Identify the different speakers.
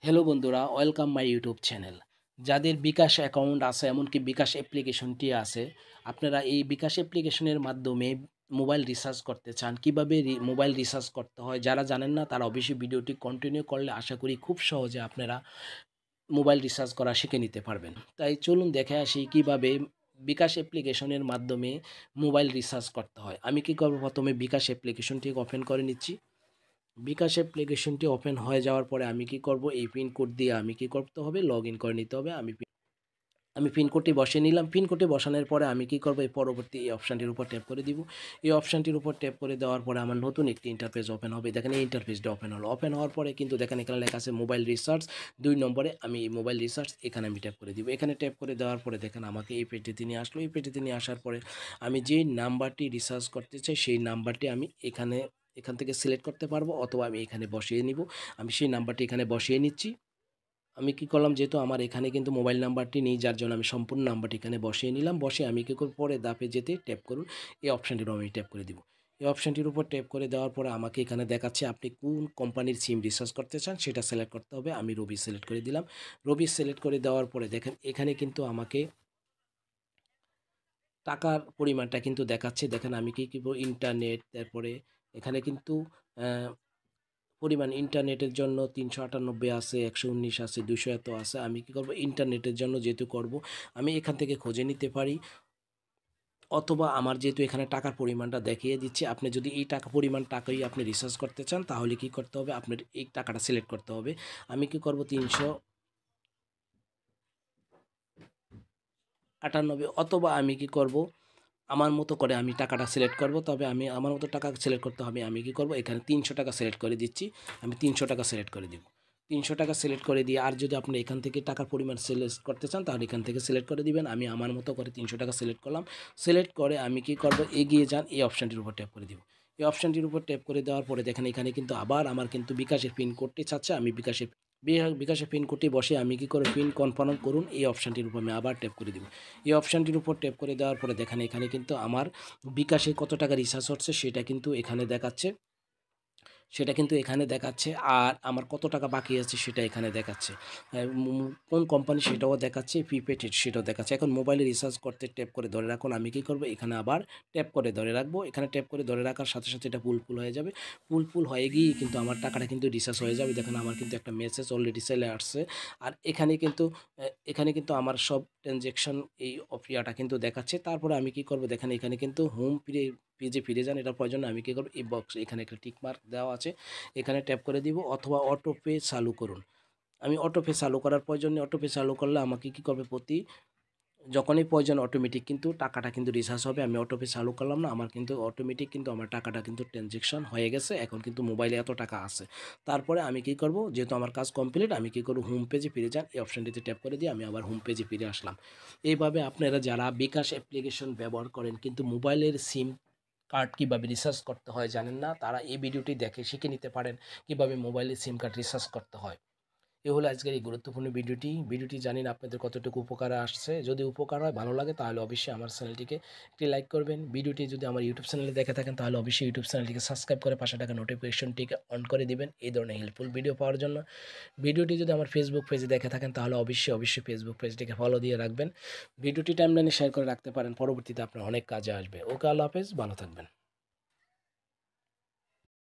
Speaker 1: Hello বন্ধুরা, welcome my YouTube channel. যাদের বিকাশ account আছে, এমনকি বিকাশ অ্যাপ্লিকেশনটি আছে, আপনারা এই বিকাশ অ্যাপ্লিকেশনের মাধ্যমে মোবাইল রিচার্জ করতে চান। কীভাবে মোবাইল রিচার্জ করতে হয়, যারা জানেন না তারা অবশ্যই ভিডিওটি কন্টিনিউ করলে আশা করি খুব সহজে আপনারা মোবাইল রিচার্জ করা শিখে নিতে পারবেন। তাই চলুন দেখে আসি কীভাবে বিকাশ অ্যাপ্লিকেশনের মাধ্যমে মোবাইল রিচার্জ করতে হয়। আমি কী করব, প্রথমে বিকাশ অ্যাপ্লিকেশনটি ওপেন করে নিচ্ছি। বিকাশ অ্যাপ্লিকেশনটি ওপেন হয়ে যাওয়ার পরে আমি কি করব, এই পিন কোড দিয়ে আমি কি করতে হবে, লগ ইন করে নিতে হবে। আমি পিন কোডটি বসিয়ে নিলাম। পিন কোডটি বসানোর পরে আমি কি করব, এই পরবর্তী এই অপশানটির উপর ট্যাপ করে দিব। এই অপশানটির উপর ট্যাপ করে দেওয়ার পরে আমার নতুন একটি ইন্টারফেস ওপেন হবে। দেখেন এই ইন্টারফেসটা ওপেন হলো। ওপেন হওয়ার পরে কিন্তু দেখেন এখানে লেখা আছে মোবাইল রিচার্জ ২ নম্বরে। আমি এই মোবাইল রিচার্জ এখানে আমি ট্যাপ করে দিব। এখানে ট্যাপ করে দেওয়ার পরে দেখেন আমাকে এই পেজটিতে নিয়ে আসলো। এই পেজটিতে নিয়ে আসার পরে আমি যেই নাম্বারটি রিচার্জ করতে চাই সেই নাম্বারটি আমি এখান থেকে সিলেক্ট করতে পারবো, অথবা আমি এখানে বসিয়ে নিব। আমি সেই নাম্বারটি এখানে বসিয়ে নিচ্ছি। আমি কি করলাম, যেহেতু আমার এখানে কিন্তু মোবাইল নাম্বারটি নেই, যার জন্য আমি সম্পূর্ণ নাম্বারটি এখানে বসিয়ে নিলাম। বসে আমি কি করব, পরে ধাপে যেতে ট্যাপ করুন, এই অপশানটির আমি ট্যাপ করে দিব। এই অপশানটির উপর ট্যাপ করে দেওয়ার পরে আমাকে এখানে দেখাচ্ছে আপনি কোন কোম্পানির সিম রিচার্জ করতে চান সেটা সিলেক্ট করতে হবে। আমি রবি সিলেক্ট করে দিলাম। রবি সিলেক্ট করে দেওয়ার পরে দেখেন এখানে কিন্তু আমাকে টাকার পরিমাণটা কিন্তু দেখাচ্ছে। দেখেন আমি কি করব, ইন্টারনেট, তারপরে এখানে কিন্তু পরিমাণ ইন্টারনেটের জন্য ৩৯৮ আছে, ১১৯ আছে, ২০০ এত আছে। আমি কি করব, ইন্টারনেটের জন্য যেহেতু করব, আমি এখান থেকে খুঁজে নিতে পারি, অথবা আমার যেহেতু এখানে টাকার পরিমাণটা দেখিয়ে দিচ্ছে, আপনি যদি এই পরিমাণ টাকাই আপনি রিচার্জ করতে চান তাহলে কি করতে হবে, আপনার এই টাকাটা সিলেক্ট করতে হবে। আমি কি করব, ৩৯৮, অথবা আমি কি করব, আমার মতো করে আমি টাকাটা সিলেক্ট করব। তবে আমি আমার মতো টাকা সিলেক্ট করতে হবে। আমি কি করব, এখানে ৩০০ টাকা সিলেক্ট করে দিচ্ছি। আমি ৩০০ টাকা সিলেক্ট করে দিব। ৩০০ টাকা সিলেক্ট করে দিয়ে, আর যদি আপনি এখান থেকে টাকার পরিমাণ সিলেক্ট করতে চান তাহলে এখান থেকে সিলেক্ট করে দিবেন। আমি আমার মতো করে ৩০০ টাকা সিলেক্ট করলাম। সিলেক্ট করে আমি কি করব, এগিয়ে যান, এই অপশানটির উপর ট্যাপ করে দিব। এই অপশানটির উপর ট্যাপ করে দেওয়ার পরে দেখেন এখানে কিন্তু আবার আমার কিন্তু বিকাশের পিন কোডটি চাচ্ছে। আমি বিকাশের পিন কোডটি বসে আমি কি করে, পিন কনফার্ম করুন, এই অপশানটির উপর আমি আবার ট্যাপ করে দিব। এই অপশানটির উপর ট্যাপ করে দেওয়ার পরে দেখেন এখানে কিন্তু আমার বিকাশে কত টাকা রিচার্জ হচ্ছে সেটা কিন্তু এখানে দেখাচ্ছে। আর আমার কত টাকা বাকি আছে সেটা এখানে দেখাচ্ছে। কোন কোম্পানি সেটাও দেখাচ্ছে, প্রিপেড সেটাও দেখাচ্ছে। এখন মোবাইলে রিচার্জ করতে ট্যাপ করে ধরে রাখুন। আমি কি করব, এখানে আবার ট্যাপ করে ধরে রাখবো। এখানে ট্যাপ করে ধরে রাখার সাথে সাথে এটা ফুল হয়ে যাবে। ফুল হয়ে গিয়ে কিন্তু আমার টাকাটা কিন্তু রিচার্জ হয়ে যাবে। দেখেন আমার কিন্তু একটা মেসেজ অলরেডি চলে আসছে। আর এখানে কিন্তু আমার সব ট্রানজ্যাকশন এই ইয়াটা কিন্তু দেখাচ্ছে। তারপরে আমি কি করব, দেখেন এখানে কিন্তু পেজে ফিরে যান। এটার প্রয়োজন আমি কি করব, এই বক্স এখানে একটা টিক মার্ক দেওয়া আছে, এখানে ট্যাপ করে দিব, অথবা অটো পে চালু করুন। আমি অটো পে চালু করার প্রয়োজন নেই। অটো পে চালু করলে আমাকে কি করবে, যখনই প্রয়োজন অটোমেটিক কিন্তু টাকাটা কিন্তু রিচার্জ হবে। আমি অটো পে চালু করলাম না, আমার কিন্তু অটোমেটিক কিন্তু আমার টাকাটা কিন্তু ট্রানজ্যাকশন হয়ে গেছে। এখন কিন্তু মোবাইলে এত টাকা আছে। তারপরে আমি কি করব, যেহেতু আমার কাজ কমপ্লিট, আমি কি করব, হোম পেজে ফিরে যান, এই অপশানটিতে ট্যাপ করে দিয়ে আমি আবার হোম পেজে ফিরে আসলাম। এইভাবে আপনারা যারা বিকাশ অ্যাপ্লিকেশন ব্যবহার করেন কিন্তু মোবাইলের সিম কার্ড কীভাবে রিচার্জ করতে হয় জানেন না, তারা এই ভিডিওটি দেখে শিখে নিতে পারেন কীভাবে মোবাইলে সিম কার্ড রিচার্জ করতে হয়। এ হলো আজকের এই গুরুত্বপূর্ণ ভিডিওটি জানি না আপনাদের কতটুকু উপকারে আসছে। যদি উপকার হয়, ভালো লাগে, তাহলে অবশ্যই আমার চ্যানেলটিকে একটি লাইক করবেন। ভিডিওটি যদি আমার ইউটিউব চ্যানেলে দেখে থাকেন তাহলে অবশ্যই ইউটিউব চ্যানেলটিকে সাবস্ক্রাইব করে পাশে থাকা নোটিফিকেশনটিকে অন করে দিবেন এই ধরনের হেল্পফুল ভিডিও পাওয়ার জন্য। ভিডিওটি যদি আমার ফেসবুক পেজে দেখে থাকেন তাহলে অবশ্যই ফেসবুক পেজটিকে ফলো দিয়ে রাখবেন। ভিডিওটি টাইমলাইনে শেয়ার করে রাখতে পারেন, পরবর্তীতে আপনার অনেক কাজে আসবে। ওকে, আল্লাহ হাফেজ, ভালো থাকবেন।